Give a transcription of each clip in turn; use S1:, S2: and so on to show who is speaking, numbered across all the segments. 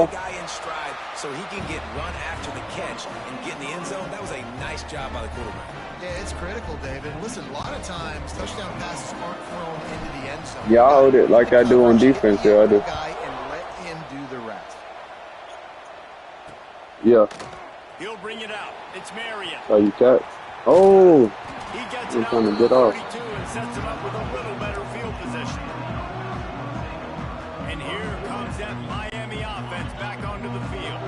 S1: the guy in stride so he can get run after the catch and get in the end zone. That was a nice job by the quarterback.
S2: Yeah, it's critical, David. Listen, a lot of times touchdown passes aren't thrown into the end zone.
S3: Yeah, I hold it like I do on defense. Yeah, I do.
S2: And let him do the rest.
S3: Yeah.
S4: He'll bring it out. It's Marion.
S3: Oh, you catch. Oh.
S4: He gets
S3: He's
S4: it
S3: trying
S4: out
S3: to get off.
S4: 32 and sets him up with a little better field position. And here comes that Miami offense back onto the field.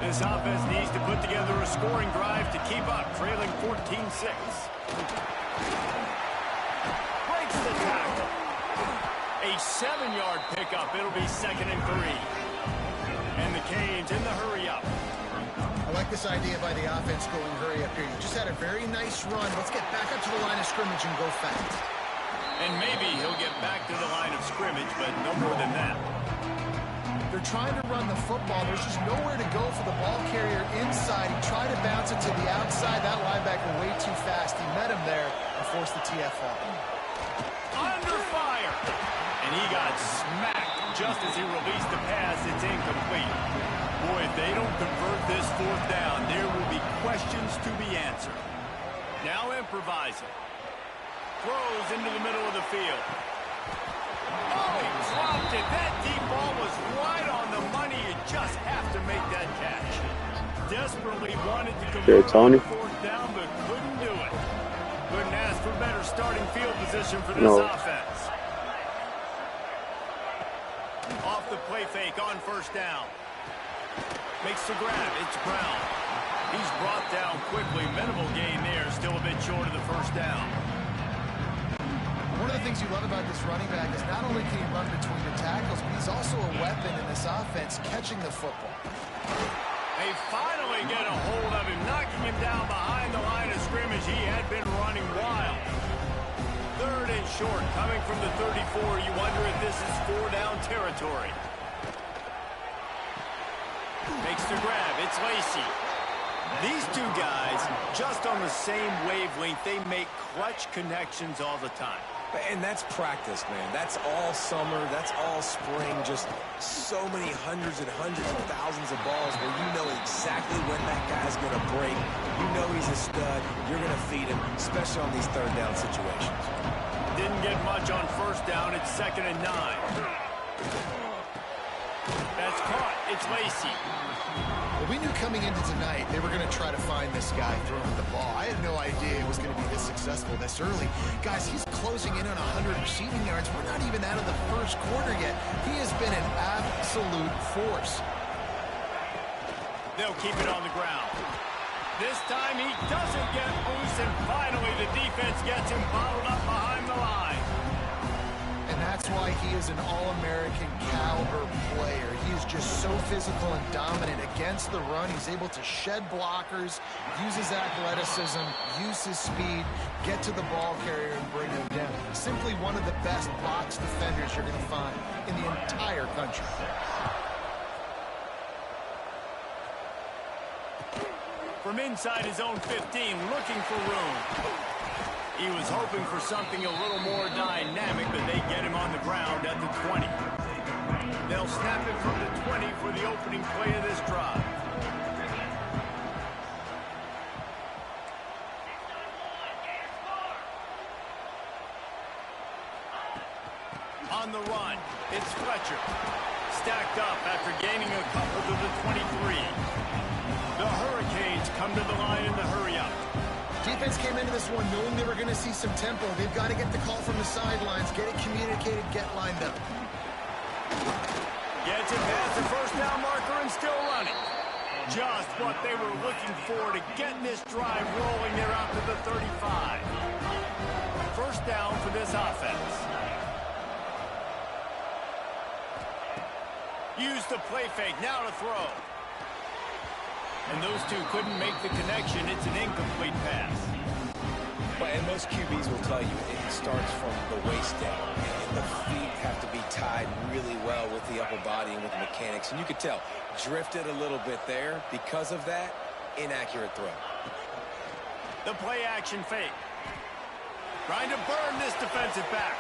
S4: This offense needs to put together a scoring drive to keep up, trailing 14-6. Breaks the tackle. A 7-yard pickup. It'll be 2nd and 3. And the Canes in the hurry up.
S2: I like this idea by the offense going hurry up here. You just had a very nice run. Let's get back up to the line of scrimmage and go fast.
S4: And maybe he'll get back to the line of scrimmage, but no more than that.
S2: They're trying to run the football. There's just nowhere to go for the ball carrier inside. He tried to bounce it to the outside. That linebacker way too fast. He met him there and forced the TFL.
S4: Under fire. And he got smacked just as he released the pass. It's incomplete. Boy, if they don't convert this 4th down, there will be questions to be answered. Now improvising. Throws into the middle of the field. Oh, he dropped it. That deep ball was right on the money. You just have to make that catch. Desperately wanted to convert
S3: Tony.
S4: on 4th down, but couldn't do it. Couldn't ask for better starting field position for this offense. Off the play fake on 1st down. Makes the grab. It's Brown. He's brought down quickly. Minimal gain there. Still a bit short of the 1st down.
S2: One of the things you love about this running back is not only can he run between the tackles, but he's also a weapon in this offense catching the football.
S4: They finally get a hold of him, knocking him down behind the line of scrimmage. He had been running wild. 3rd and short, coming from the 34. You wonder if this is 4-down territory. Makes the grab. It's Lacy. These two guys, just on the same wavelength, they make clutch connections all the time.
S1: And that's practice, man. That's all summer. That's all spring. Just so many hundreds and hundreds of thousands of balls where you know exactly when that guy's going to break. You know he's a stud. You're going to feed him, especially on these 3rd down situations.
S4: Didn't get much on 1st down. It's 2nd and 9. That's caught. It's Lacy.
S2: Well, we knew coming into tonight they were going to try to find this guy throwing the ball. I had no idea it was going to be this successful this early. Guys, he's closing in on 100 receiving yards. We're not even out of the 1st quarter yet. He has been an absolute force.
S4: They'll keep it on the ground. This time he doesn't get loose, and finally the defense gets him bottled up behind the line.
S2: And that's why he is an All-American caliber player. He is just so physical and dominant against the run. He's able to shed blockers, use his athleticism, use his speed, get to the ball carrier and bring him down. Simply one of the best box defenders you're going to find in the entire country.
S4: From inside his own 15, looking for room. He was hoping for something a little more dynamic, but they get him on the ground at the 20. They'll snap it from the 20 for the opening play of this drive. On the run, it's Fletcher. Stacked up after gaining a couple to the 23. The Hurricanes come to the line in the hurry-up.
S2: Defense came into this one knowing they were going to see some tempo. They've got to get the call from the sidelines, get it communicated, get lined up.
S4: Gets it past the 1st down marker and still running. Just what they were looking for to get this drive rolling. They're out to the 35. 1st down for this offense. Use the play fake, now to throw. And those two couldn't make the connection. It's an incomplete pass.
S1: And most QBs will tell you it starts from the waist down. And the feet have to be tied really well with the upper body and with the mechanics. And you could tell, drifted a little bit there. Because of that, inaccurate throw.
S4: The play action fake. Trying to burn this defensive back.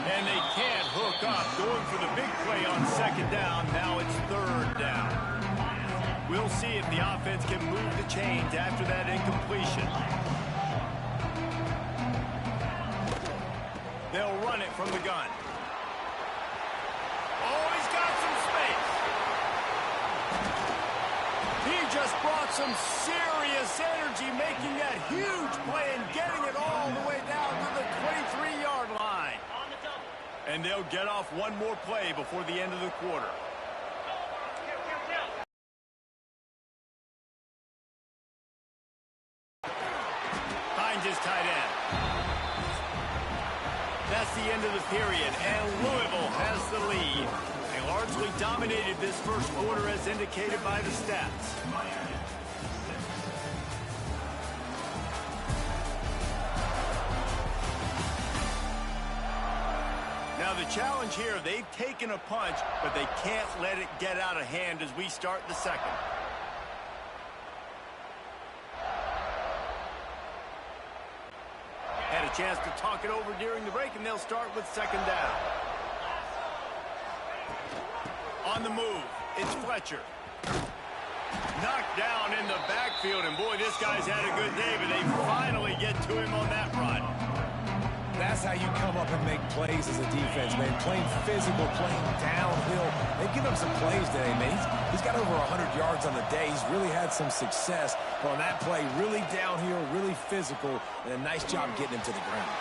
S4: And they can't hook up. Going for the big play on second down. Now it's third down. We'll see if the offense can move the chains after that incompletion. They'll run it from the gun. Oh, he's got some space. He just brought some serious energy, making that huge play and getting it all the way down to the 23-yard line. And they'll get off one more play before the end of the quarter. Hines is tight end. That's the end of the period, and Louisville has the lead. They largely dominated this first quarter as indicated by the stats. Now the challenge here, they've taken a punch, but they can't let it get out of hand as we start the second. Had a chance to talk it over during the break, and they'll start with second down. On the move, it's Fletcher. Knocked down in the backfield, and boy, this guy's had a good day, but they finally get to him on that run.
S1: That's how you come up and make plays as a defense, man. Playing physical, playing downhill. They've given him some plays today, man. He's got over 100 yards on the day. He's really had some success. But on that play, really downhill, really physical, and a nice job getting him to the ground.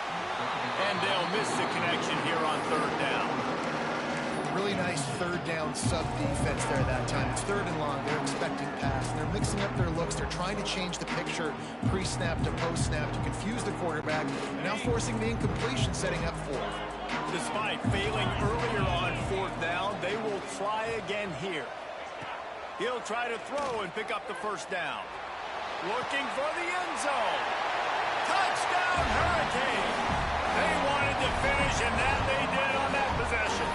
S4: And they'll miss the connection here on third down.
S2: Really nice third down sub defense there that time. It's third and long. They're expecting pass. And they're mixing up their looks. They're trying to change the picture pre-snap to post-snap to confuse the quarterback. Now forcing the incompletion, setting up fourth.
S4: Despite failing earlier on fourth down, they will try again here. He'll try to throw and pick up the first down. Looking for the end zone. Touchdown, Hurricane. They wanted to finish, and that they did on that possession.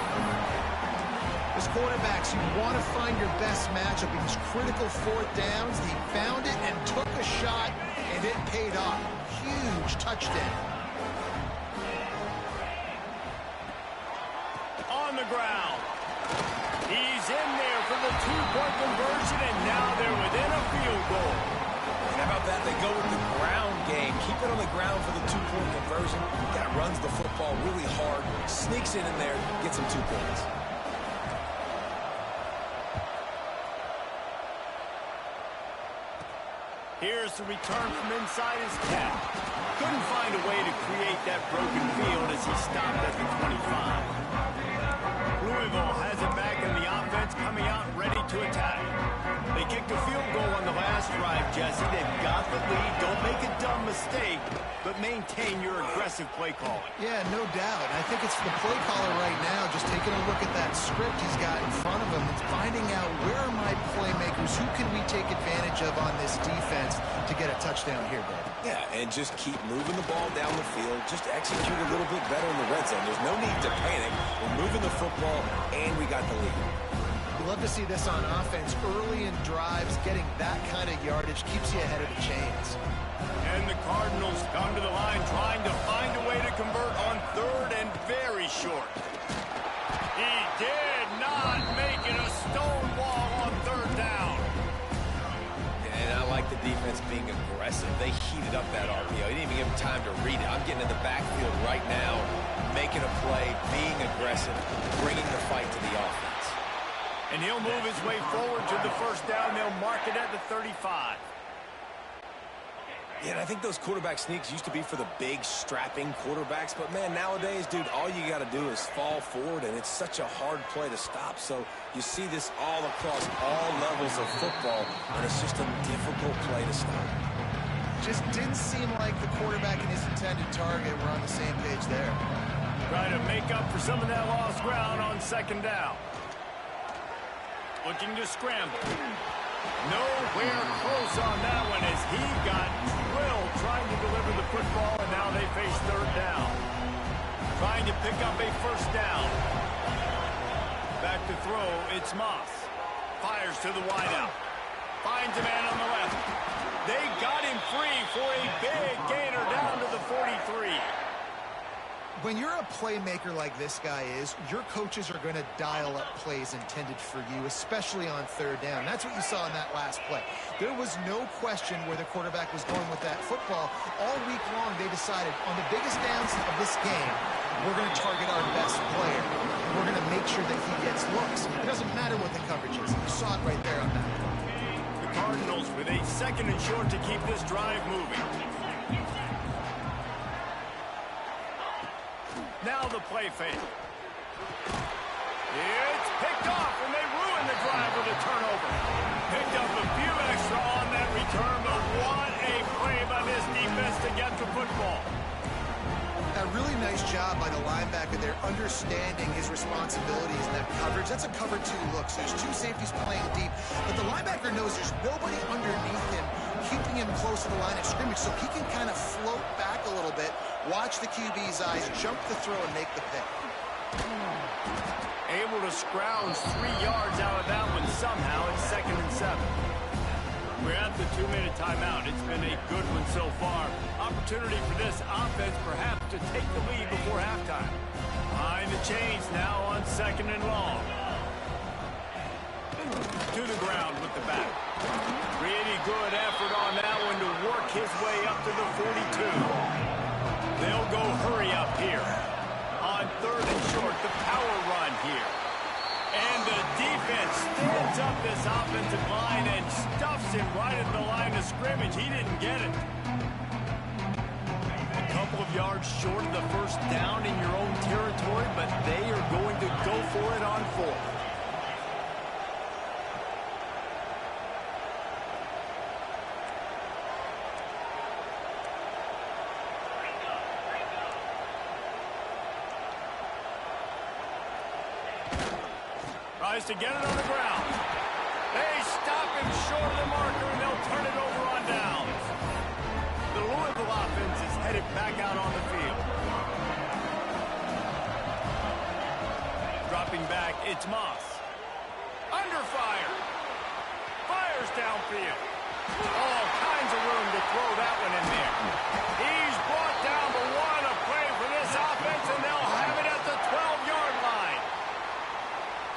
S2: As quarterbacks, you want to find your best matchup in these critical fourth downs. He found it and took a shot, and it paid off. Huge touchdown.
S4: On the ground. He's in there for the two-point conversion, and now they're within a field goal.
S1: And how about that? They go with the ground game. Keep it on the ground for the two-point conversion. That runs the football really hard, sneaks it in there, gets them 2 points.
S4: Here's the return from inside his cap. Couldn't find a way to create that broken field as he stopped at the 25. Louisville has it back in the offense, coming out ready to attack. They kicked a field goal on the last drive, Jesse. They've got the lead. Don't make a dumb mistake, but maintain your aggressive play calling.
S2: Yeah, no doubt. I think it's the play caller right now just taking a look at that script he's got in front of him and finding out where are my playmakers, who can we take advantage of on this defense to get a touchdown here, Dave.
S1: Yeah, and just keep moving the ball down the field. Just execute a little bit better in the red zone. There's no need to panic. We're moving the football, and we got the lead.
S2: We love to see this on offense. Early in drives, getting that kind of yardage keeps you ahead of the chains.
S4: And the Cardinals come to the line trying to find a way to convert on third and very short. He did not make it a stone wall on third down.
S1: And I like the defense being aggressive. They heated up that RPO. He didn't even give him time to read it. I'm getting in the backfield right now, making a play, being aggressive, bringing the fight to the offense.
S4: And he'll move his way forward to the first down. They'll mark it at the 35.
S1: Yeah, and I think those quarterback sneaks used to be for the big, strapping quarterbacks. But, man, nowadays, dude, all you got to do is fall forward, and it's such a hard play to stop. So you see this all across all levels of football, and it's just a difficult play to stop.
S2: Just didn't seem like the quarterback and his intended target were on the same page there.
S4: Trying to make up for some of that lost ground on second down. Looking to scramble. Nowhere close on that one as he got drilled trying to deliver the football, and now they face third down. Trying to pick up a first down. Back to throw, it's Moss. Fires to the wideout. Finds a man on the left. They got him free for a big gainer down to the 43.
S2: when you're a playmaker like this guy is, your coaches are going to dial up plays intended for you, especially on third down. That's what you saw in that last play. There was no question where the quarterback was going with that football. All week long, they decided on the biggest downs of this game, we're going to target our best player. We're going to make sure that he gets looks. It doesn't matter what the coverage is. You saw it right there on that.
S4: The Cardinals with a 2nd and short to keep this drive moving. Now the play fake. It's picked off, and they ruin the drive with a turnover. Picked up a few extra on that return, but what a play by this defense to get the football.
S2: A really nice job by the linebacker there, understanding his responsibilities in that coverage. That's a cover 2 look, so there's 2 safeties playing deep, but the linebacker knows there's nobody underneath him, keeping him close to the line of scrimmage, so he can kind of float back a little bit, watch the QB's eyes, jump the throw, and make the pick.
S4: Able to scrounge 3 yards out of that one somehow. It's 2nd and 7. We're at the 2-minute timeout. It's been a good one so far. Opportunity for this offense perhaps to take the lead before halftime. Behind the chains now on 2nd and long. To the ground with the back. Really good effort on that one to work his way up to the 42. They'll go hurry up here. On 3rd and short, the power run here. And the defense stands up this offensive line and stuffs him right at the line of scrimmage. He didn't get it. A couple of yards short of the first down in your own territory, but they are going to go for it on 4th. Tries to get it on the ground. They stop him short of the marker, and they'll turn it over on downs. The Louisville offense is headed back out on the field. Dropping back, it's Moss. Under fire. Fires downfield. All kinds of room to throw that one in there. He's brought down, but what a play for this offense, and they'll have it at the 12-yard line.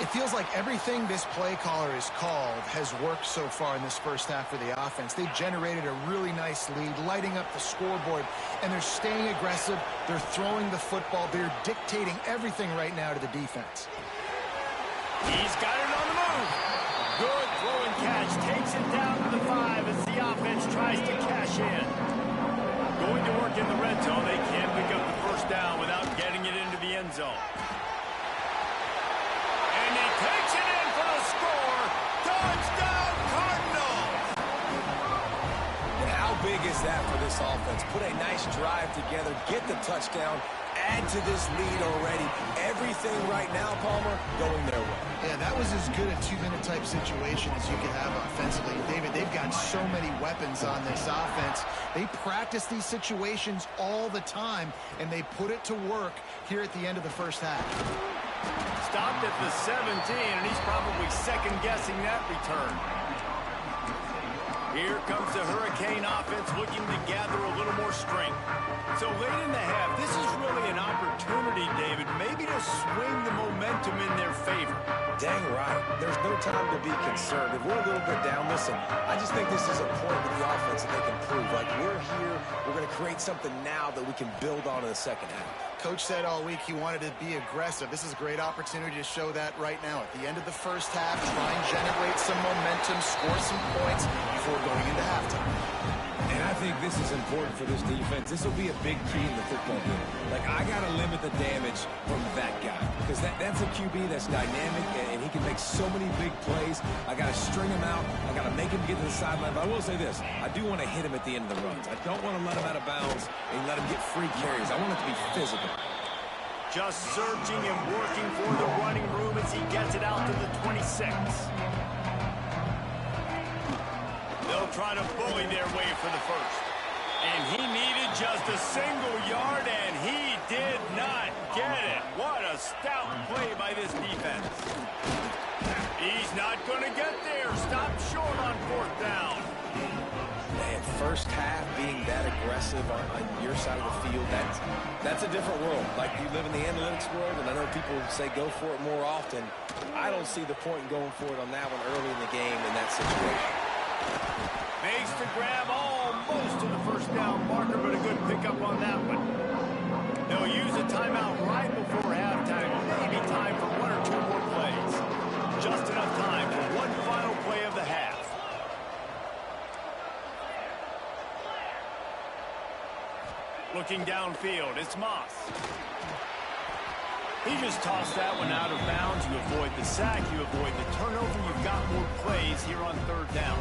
S2: It feels like everything this play caller has called has worked so far in this first half for the offense. They've generated a really nice lead, lighting up the scoreboard, and they're staying aggressive. They're throwing the football. They're dictating everything right now to the defense.
S4: He's got it on the move. Good throw and catch. Takes it down to the 5 as the offense tries to cash in. Going to work in the red zone. They can't pick up the first down without getting it into the end zone. And he takes it in for the score. Touchdown, Cardinals!
S1: And how big is that for this offense? Put a nice drive together, get the touchdown, add to this lead already. Everything right now, Palmer, going their way.
S2: Yeah, that was as good a 2-minute type situation as you could have offensively. David, they've got so many weapons on this offense. They practice these situations all the time, and they put it to work here at the end of the first half.
S4: Stopped at the 17, and he's probably second-guessing that return. Here comes the Hurricane offense looking to gather a little more strength. So late in the half, this is really an opportunity, David, maybe to swing the momentum in their favor.
S1: Dang right. There's no time to be concerned. If we're a little bit down, listen, I just think this is a point with the offense that they can prove. Like, we're here, we're going to create something now that we can build on in the second half.
S2: Coach said all week he wanted to be aggressive. This is a great opportunity to show that right now. At the end of the first half, try and generate some momentum, score some points before going into halftime.
S1: And I think this is important for this defense. This will be a big key in the football game. Like, I got to limit the damage from that guy. Because that's a QB that's dynamic, and he can make so many big plays. I got to string him out. I got to make him get to the sideline. But I will say this. I do want to hit him at the end of the runs. I don't want to let him out of bounds and let him get free carries. I want it to be physical.
S4: Just searching and working for the running room as he gets it out to the 26. They'll try to bully their way for the first. And he needed just a single yard, and he did not get it. What a stout play by this defense. He's not going to get there. Stop short on 4th down.
S1: Man, first half being that aggressive on your side of the field, that's a different world. Like, you live in the analytics world, and I know people say go for it more often. I don't see the point in going for it on that one early in the game in that situation.
S4: Makes the grab almost to the first down marker, but a good pickup on that one. They'll use a timeout right before halftime. Maybe time for one or two more plays. Just enough time for one final play of the half. Looking downfield, it's Moss. He just tossed that one out of bounds. You avoid the sack, you avoid the turnover. You've got more plays here on third down.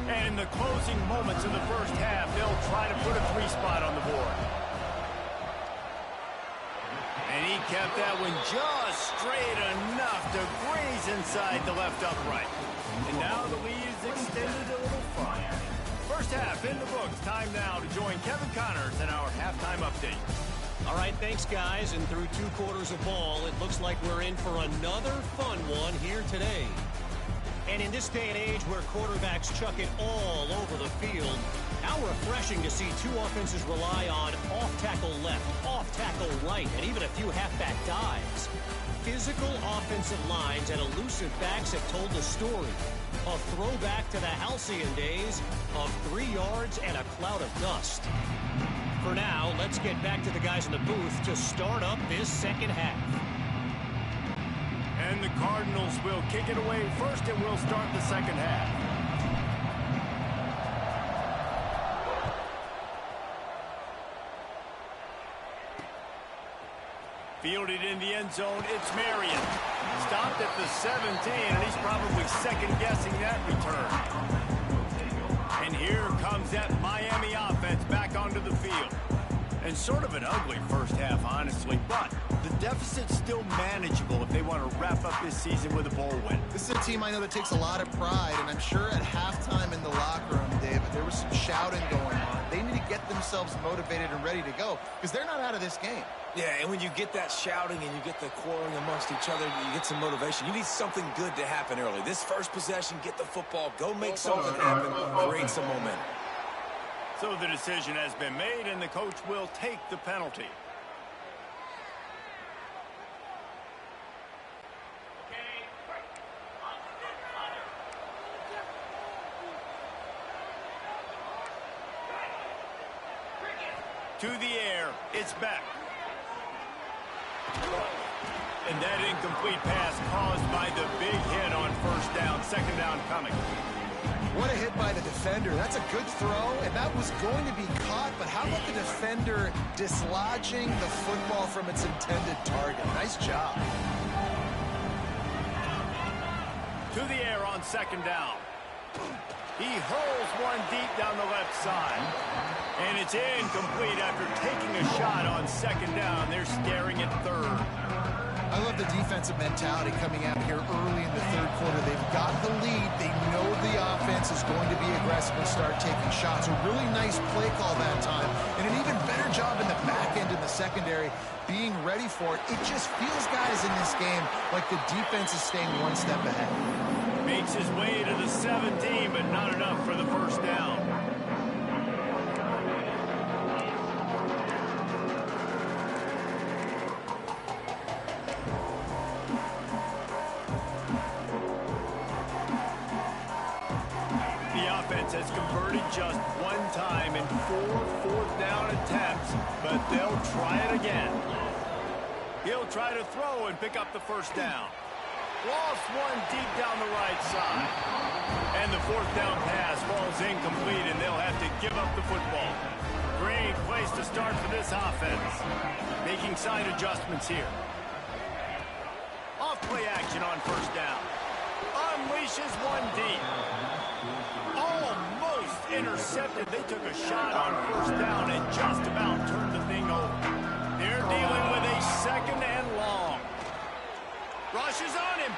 S4: And in the closing moments of the first half, they'll try to put a 3-spot on the board. And he kept that one just straight enough to graze inside the left upright. And now the lead is extended a little farther. First half in the books. Time now to join Kevin Connors in our halftime update.
S5: All right, thanks, guys. And through 2 quarters of ball, it looks like we're in for another fun one here today. And in this day and age where quarterbacks chuck it all over the field, how refreshing to see 2 offenses rely on off-tackle left, off-tackle right, and even a few halfback dives. Physical offensive lines and elusive backs have told the story. A throwback to the halcyon days of 3 yards and a cloud of dust. For now, let's get back to the guys in the booth to start up this second half.
S4: And the Cardinals will kick it away first, and we'll start the second half. Fielded in the end zone, it's Marion. Stopped at the 17, and he's probably second-guessing that return. And here comes that Miami offense back onto the field. And sort of an ugly first half, honestly, but the deficit's still manageable if they want to wrap up this season with a bowl win.
S2: This is a team I know that takes a lot of pride, and I'm sure at halftime in the locker room, David, there was some shouting going on. They need to get themselves motivated and ready to go because they're not out of this game.
S1: Yeah, and when you get that shouting and you get the quarreling amongst each other, you get some motivation. You need something good to happen early. This first possession, get the football, go make something happen, create some momentum.
S4: So the decision has been made, and the coach will take the penalty. To the air, it's back. And that incomplete pass caused by the big hit on first down, second down coming.
S2: What a hit by the defender. That's a good throw, and that was going to be caught, but how about the defender dislodging the football from its intended target? Nice job.
S4: To the air on second down. He hurls one deep down the left side. And it's incomplete after taking a shot on second down. They're staring at third.
S2: I love the defensive mentality coming out here early in the third quarter. They've got the lead. They know the offense is going to be aggressive and start taking shots. A really nice play call that time. And an even better job in the back end in the secondary being ready for it. It just feels, guys, in this game like the defense is staying one step ahead.
S4: Makes his way to the 17, but not enough for the first down. Has converted just one time in 4 fourth-down attempts, but they'll try it again. He'll try to throw and pick up the first down. Lost one deep down the right side. And the fourth down pass falls incomplete, and they'll have to give up the football. Great place to start for this offense. Making side adjustments here. Off play action on first down. Unleashes one deep. Almost intercepted. They took a shot on first down and just about turned the thing over. They're dealing with a second and long. Rushes on him.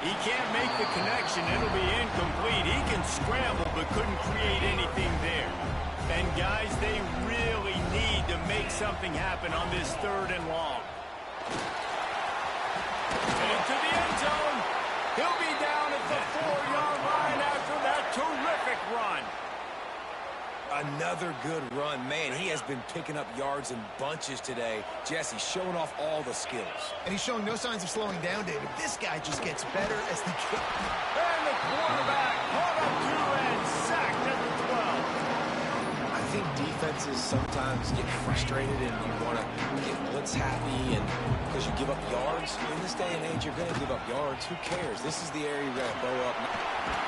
S4: He can't make the connection. It'll be incomplete. He can scramble but couldn't create anything there. And guys, they really need to make something happen on this third and long. Into the end zone. He'll be down at the 4-yard line after that terrific run.
S1: Another good run. Man, he has been picking up yards in bunches today. Jesse showing off all the skills.
S2: And he's showing no signs of slowing down, David. This guy just gets better as the game.
S4: And the quarterback caught up to and sacked at the 12.
S1: I think defenses sometimes get frustrated and you want to get blitz happy and because you give up yards. In this day and age, you're going to give up yards. Who cares? This is the area you're going to bow up.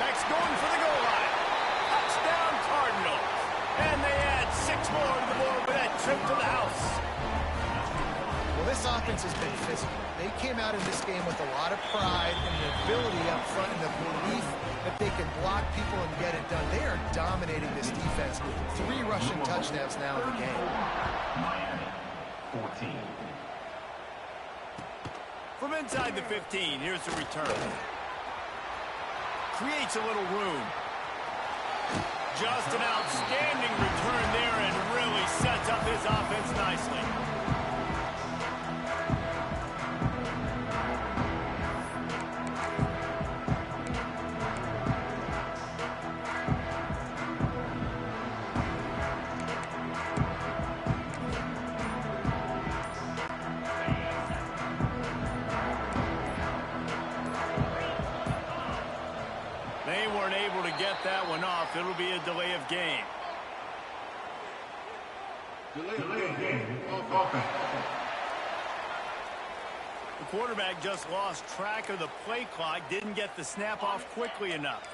S4: Beck's going for the goal line. Touchdown, Cardinals. And they add 6 more to the board with that trip to the house.
S2: Well, this offense has been physical. They came out in this game with a lot of pride and the ability up front and the belief that they can block people and get it done. They are dominating this defense. 3 rushing touchdowns now in the game.
S6: Miami, 14.
S4: From inside the 15, here's the return. Creates a little room. Just an outstanding return there and really sets up his offense nicely. They weren't able to get that one off. It'll be a delay of game.
S6: Delay of game. Offense.
S4: The quarterback just lost track of the play clock, didn't get the snap off quickly enough.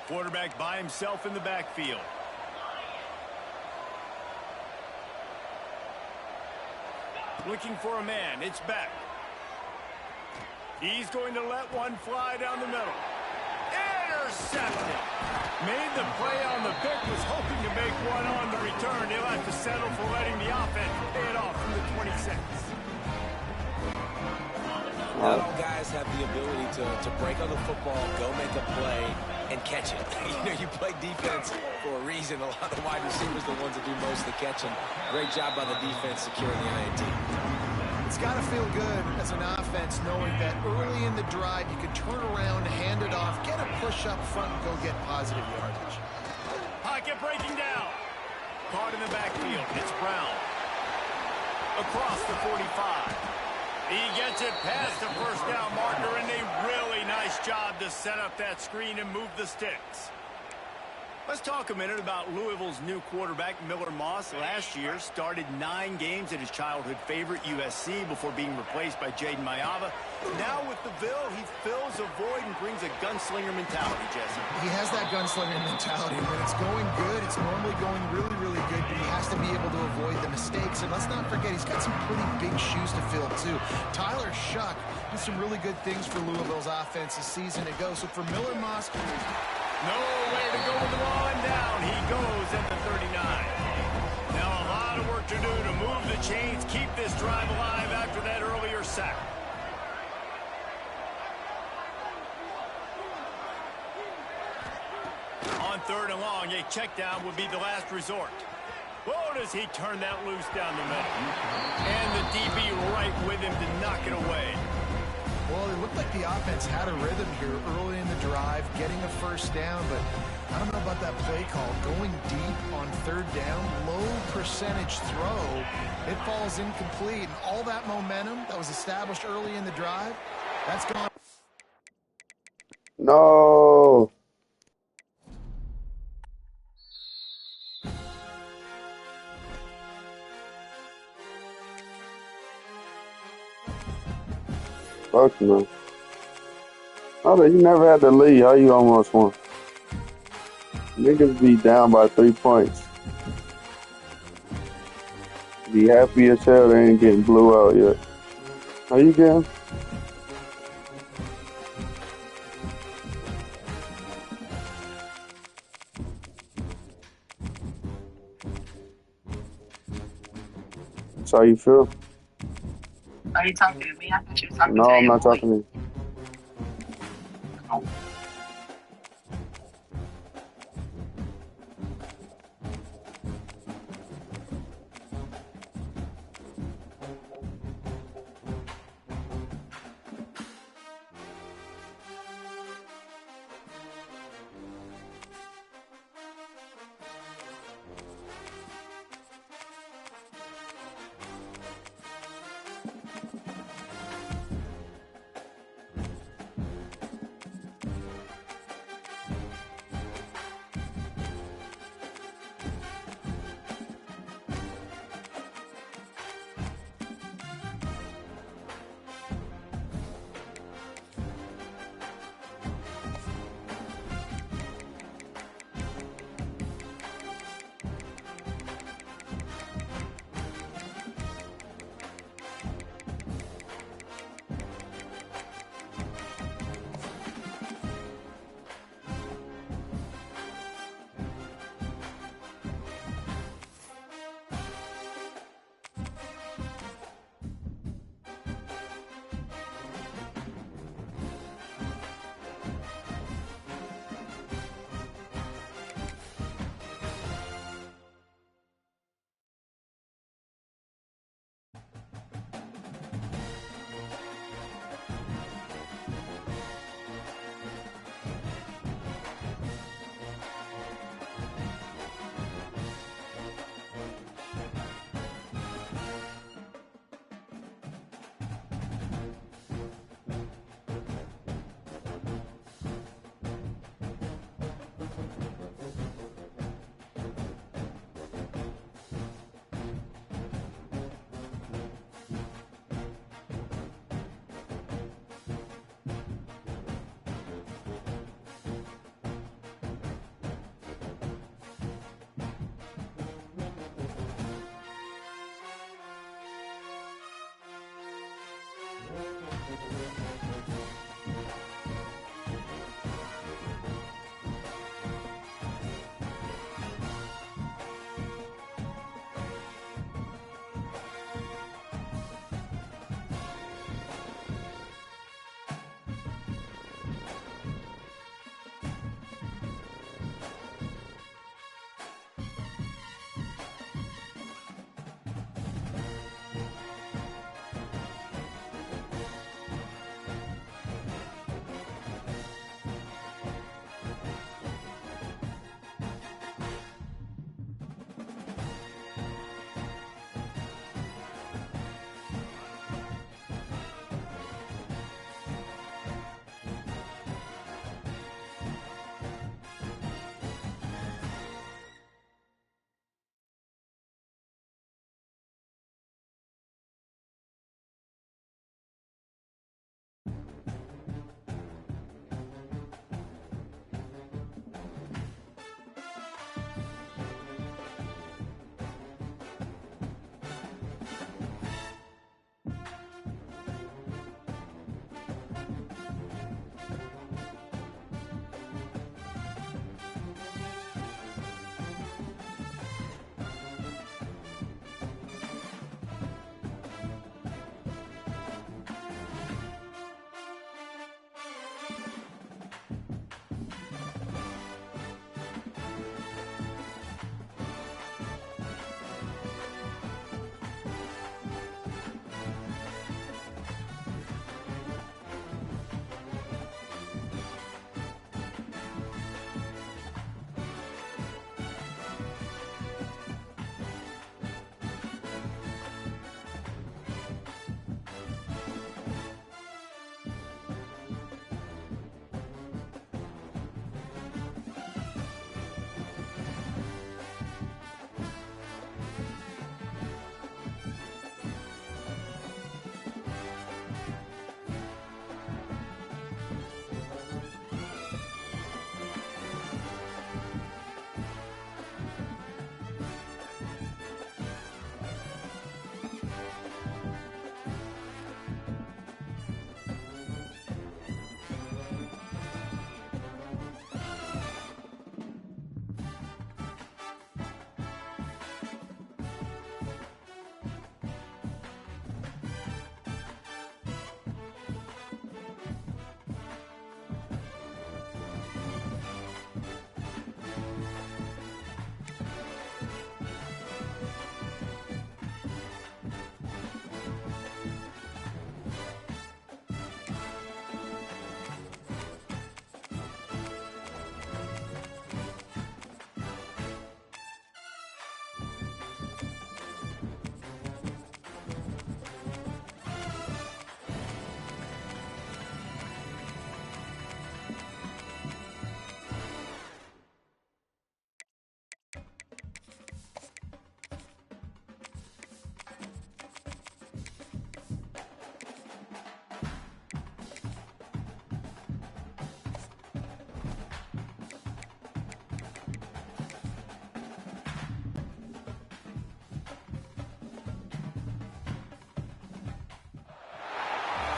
S4: Quarterback by himself in the backfield. Looking for a man. It's Beck. He's going to let one fly down the middle. Intercepted. Made the play on the pick, was hoping to make one on the return. He'll have to settle for letting the offense pay it off from the 26.
S1: Not all guys have the ability to break on the football, go make a play, and catch it. You play defense for a reason. A lot of wide receivers are the ones that do most of the catching. Great job by the defense securing the INT.
S2: It's got to feel good as an offense knowing that early in the drive you can turn around, hand it off, get a push up front, and go get positive yardage.
S4: Pocket breaking down. Caught in the backfield. It's Brown. Across the 45. He gets it past the first down marker, and a really nice job to set up that screen and move the sticks. Let's talk a minute about Louisville's new quarterback, Miller Moss. Last year, started 9 games at his childhood favorite, USC, before being replaced by Jaden Mayava. Now with the Ville, he fills a void and brings a gunslinger mentality, Jesse.
S2: He has that gunslinger mentality. When it's going good, it's normally going really, really good, but he has to be able to avoid the mistakes. And let's not forget, he's got some pretty big shoes to fill, too. Tyler Shuck did some really good things for Louisville's offense this season ago. So for Miller Moss,
S4: nowhere to go with the ball, and down he goes at the 39. Now a lot of work to do to move the chains, keep this drive alive after that earlier sack. On 3rd and long, a check down would be the last resort. Whoa, does he turn that loose down the middle. And the DB right with him to knock it away.
S2: well, it looked like the offense had a rhythm here early in the drive, getting a first down, but I don't know about that play call. Going deep on 3rd down, low percentage throw, it falls incomplete, and all that momentum that was established early in the drive, that's gone.
S3: No. Fuck no. Oh, you never had to lead. How you almost won? Niggas be down by 3 points. Be happy as hell they ain't getting blew out yet. How you getting? That's how you feel?
S7: Are you talking to me? I thought you were talking
S3: No,
S7: to
S3: I'm
S7: your
S3: not
S7: boy.
S3: talking to you.
S7: Oh.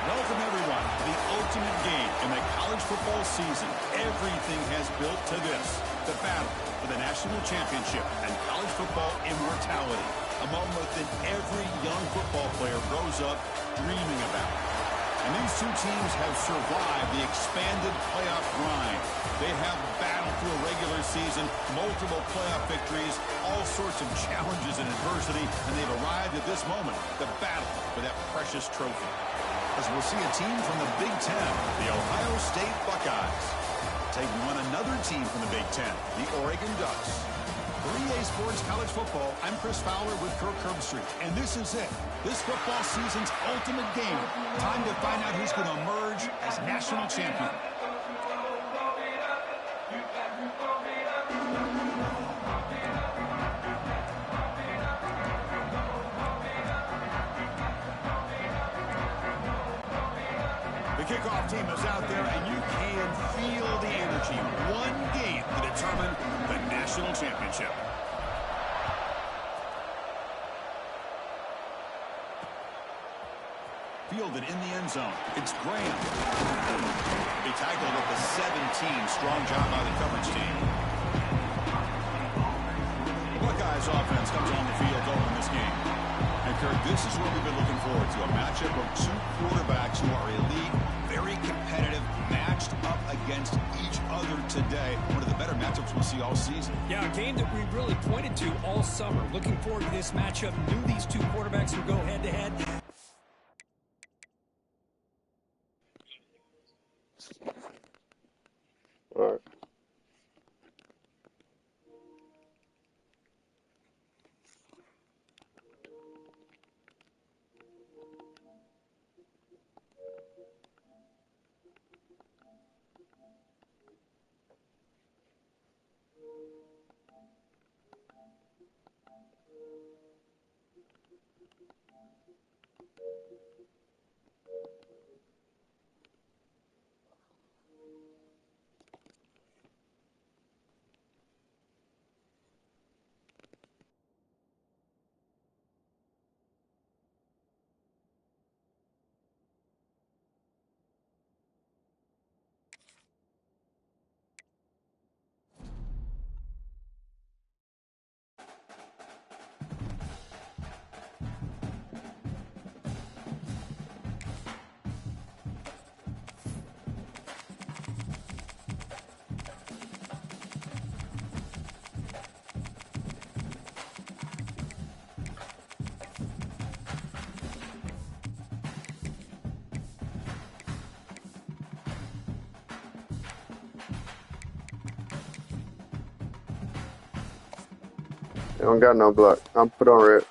S4: Welcome, everyone, to the ultimate game in the college football season. Everything has built to this, the battle for the national championship and college football immortality, a moment that every young football player grows up dreaming about. And these two teams have survived the expanded playoff grind. They have battled through a regular season, multiple playoff victories, all sorts of challenges and adversity, and they've arrived at this moment, the battle for that precious trophy. As we'll see a team from the Big Ten, the Ohio State Buckeyes, taking on another team from the Big Ten, the Oregon Ducks. For EA Sports College Football, I'm Chris Fowler with Kirk Herbstreit, and this is it. This football season's ultimate game. Time to find out who's going to emerge as national champion. The kickoff team is out there, and you can feel the energy. One game to determine the national championship. fielded in the end zone. It's Graham. He tackled at the 17. Strong job by the coverage team. Buckeyes offense comes on the field to open this game. And Kirk, this is what we've been looking forward to. A matchup of two quarterbacks who are elite, very competitive, matched up against each other today. One of the better matchups we'll see all season.
S8: Yeah, a game that we really pointed to all summer. Looking forward to this matchup. Knew these two quarterbacks would go head-to-head.
S3: All right. They don't got no block. I'm put on red.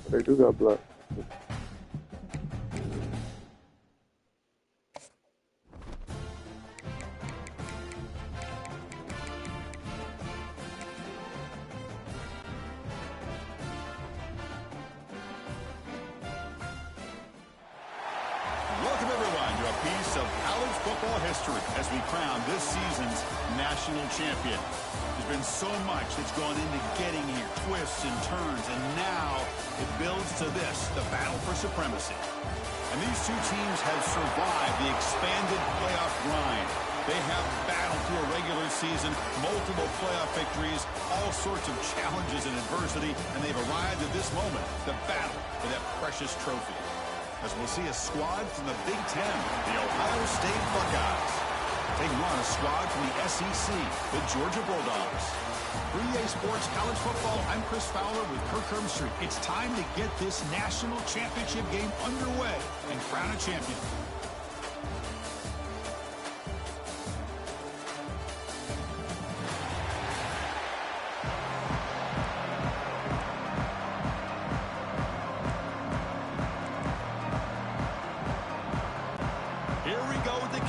S3: They do got block.
S4: Welcome, everyone, to a piece of college football history as we crown this season's national champion. There's been so much that's gone into getting here, twists and turns, and now it builds to this, the battle for supremacy. And these two teams have survived the expanded playoff grind. They have battled through a regular season, multiple playoff victories, all sorts of challenges and adversity, and they've arrived at this moment, the battle for that precious trophy. As we'll see a squad from the Big Ten, the Ohio State Buckeyes, taking on a squad from the SEC, the Georgia Bulldogs. For EA Sports College Football, I'm Chris Fowler with Kirk Herbstreit. It's time to get this national championship game underway and crown a champion.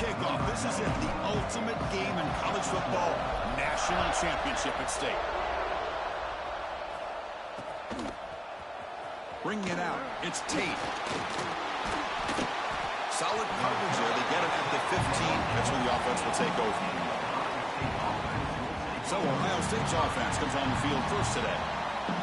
S4: Kickoff. This is it, the ultimate game in college football, national championship at stake. Bringing it out, it's Tate. Solid coverage there. They get it at the 15. That's where the offense will take over. So Ohio State's offense comes on the field first today.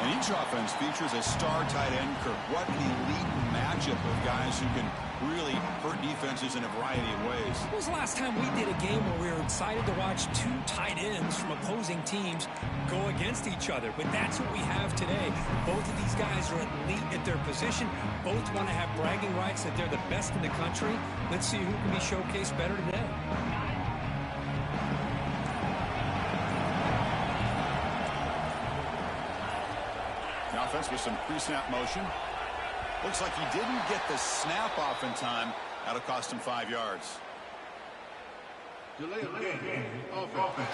S4: And each offense features a star tight end, Kirk. What an elite matchup of guys who can really hurt defenses in a variety of ways.
S8: When was the last time we did a game where we were excited to watch two tight ends from opposing teams go against each other? But that's what we have today. Both of these guys are elite at their position. Both want to have bragging rights that they're the best in the country. Let's see who can be showcased better today.
S4: The offense with some pre-snap motion. Looks like he didn't get the snap off in time. That'll cost him 5 yards.
S6: Delay of game. Offense.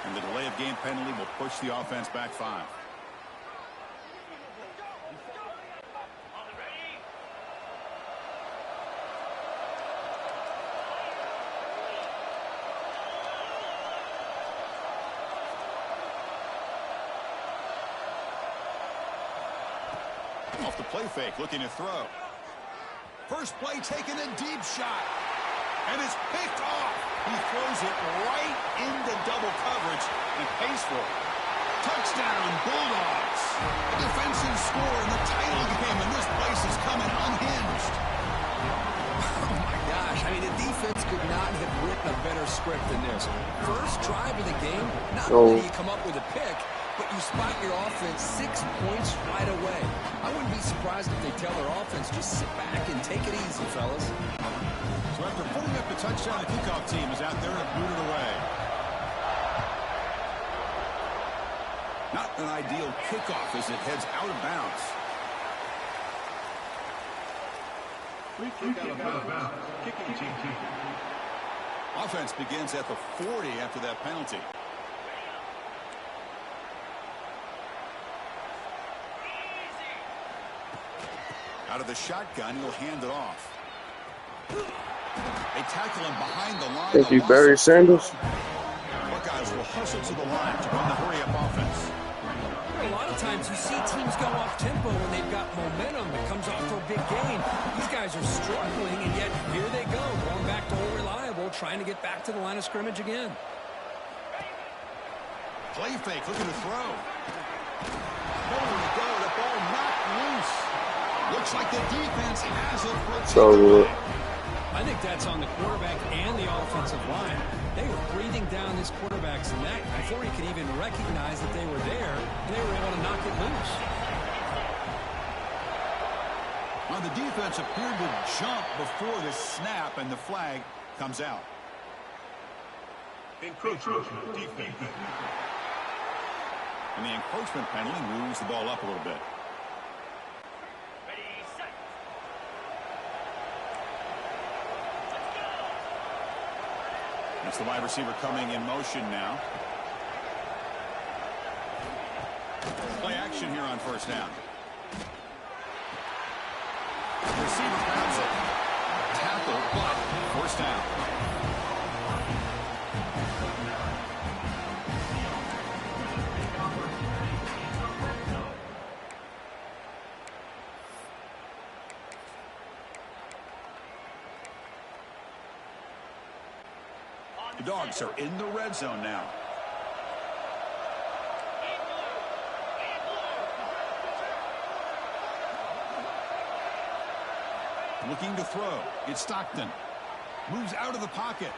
S4: And the delay of game penalty will push the offense back 5. Off the play fake, looking to throw. First play taken, a deep shot. And it's picked off. He throws it right into double coverage and pays for it. Touchdown, Bulldogs. A defensive score in the title game, and this place is coming unhinged.
S8: Oh, my gosh. I mean, the defense could not have written a better script than this. First drive of the game, not only do you come up with a pick, but you spot your offense 6 points right away. I wouldn't be surprised if they tell their offense, just sit back and take it easy, fellas.
S4: So after putting up the touchdown, the kickoff team is out there to boot it away. Not an ideal kickoff as it heads out of bounds.
S6: Free kick out of bounds. Kicking team.
S4: Offense begins at the 40 after that penalty. Out of the shotgun, he'll hand it off. They tackle him behind the line.
S3: Think you Barry Sanders?
S4: Buckeyes will hustle to the line to run the hurry-up offense.
S8: A lot of times you see teams go off tempo when they've got momentum. It comes off for a big gain. These guys are struggling, and yet here they go, going back to old reliable, trying to get back to the line of scrimmage again.
S4: Play fake, looking to throw. Nowhere to go, the ball knocked loose. Looks like the defense has it for a takeaway.
S8: I think that's on the quarterback and the offensive line. They were breathing down this quarterback's neck before he could even recognize that they were there, and they were able to knock it loose.
S4: Well, the defense appeared to jump before the snap, and the flag comes out.
S6: Encroachment defense.
S4: And the encroachment penalty moves the ball up a little bit. It's the wide receiver coming in motion now. Play action here on first down. The receiver grabs it. Tackle, but first down. The Dogs are in the red zone now. Looking to throw. It's Stockton. Moves out of the pocket.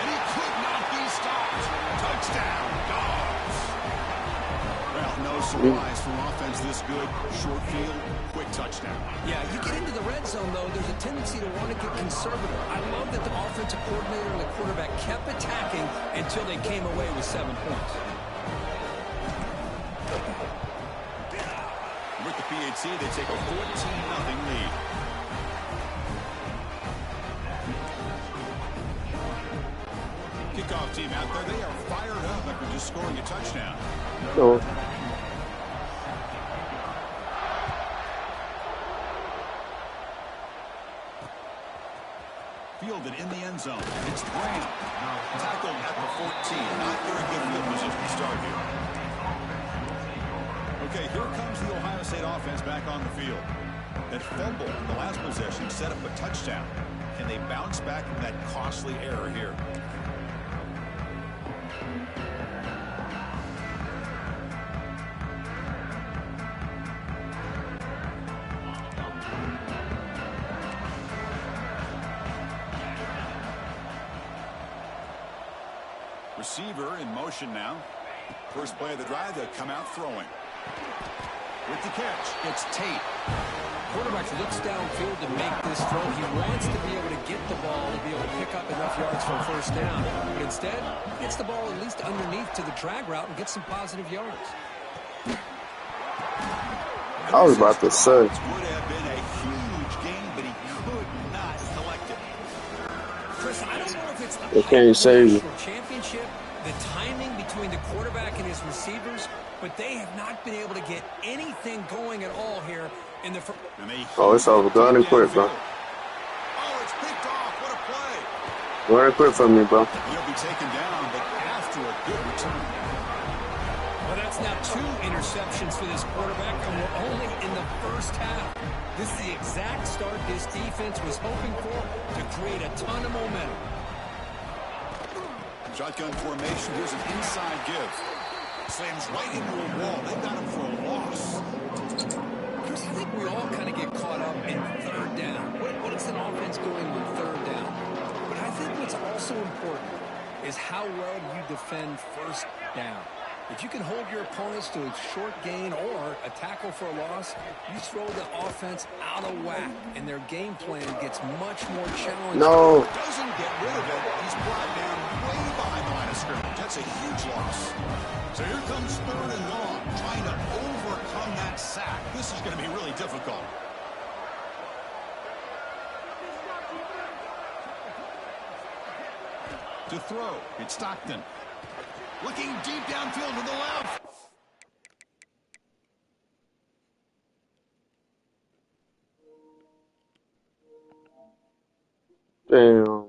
S4: And he could not be stopped. Touchdown, Dogs. Well, no surprise from offense this good. Short field, quick touchdown.
S8: Yeah, you get into the red zone, though, there's a tendency to want to get conservative. I love that the offensive coordinator and the quarterback kept attacking until they came away with 7 points.
S4: With the PHC, they take a 14-0 lead. Kickoff team out there, they are fired up after just scoring a touchdown.
S3: No.
S4: Fielded in the end zone. It's Brown. Tackled at the 14. Not very good field position to start here. Okay, here comes the Ohio State offense back on the field. That fumble in the last possession set up a touchdown. Can they bounce back from that costly error here? Receiver in motion now. First play of the drive, they'll come out throwing. With the catch, it's Tate.
S8: Quarterback looks downfield to make this throw. He wants to be able to get the ball to be able to pick up enough yards for a first down. But instead, gets the ball at least underneath to the drag route and gets some positive yards.
S3: I was about to say.
S4: Would have been a huge game, but he could not collect it.
S8: Chris, I don't know if it's the
S3: They can't save you.
S8: championship, the timing between the quarterback and his receivers, but they have not been able to get anything going at all here in the first.
S3: Oh, it's over. Go ahead and quit, bro.
S4: Oh, it's picked off. What a play.
S3: Go ahead and quit for me, bro.
S4: He'll be taken down, but after a good return.
S8: Well, that's That's now 2 interceptions for this quarterback, and we're only in the first half. This is the exact start this defense was hoping for to create a ton of momentum.
S4: Shotgun formation. Here's an inside give. Slams right into a wall. They got him for a loss.
S8: Chris, I think we all kind of get caught up in third down. What is an offense doing with third down? But I think what's also important is how well you defend first down. If you can hold your opponents to a short gain or a tackle for a loss, you throw the offense out of whack, and their game plan gets much more challenging.
S3: No.
S4: Doesn't get rid of it. He's brought down way behind the line of scrimmage. That's a huge loss. So here comes 3rd and long, trying to overcome that sack. This is going to be really difficult. To throw, it's Stockton. Looking deep downfield to the left.
S3: Damn.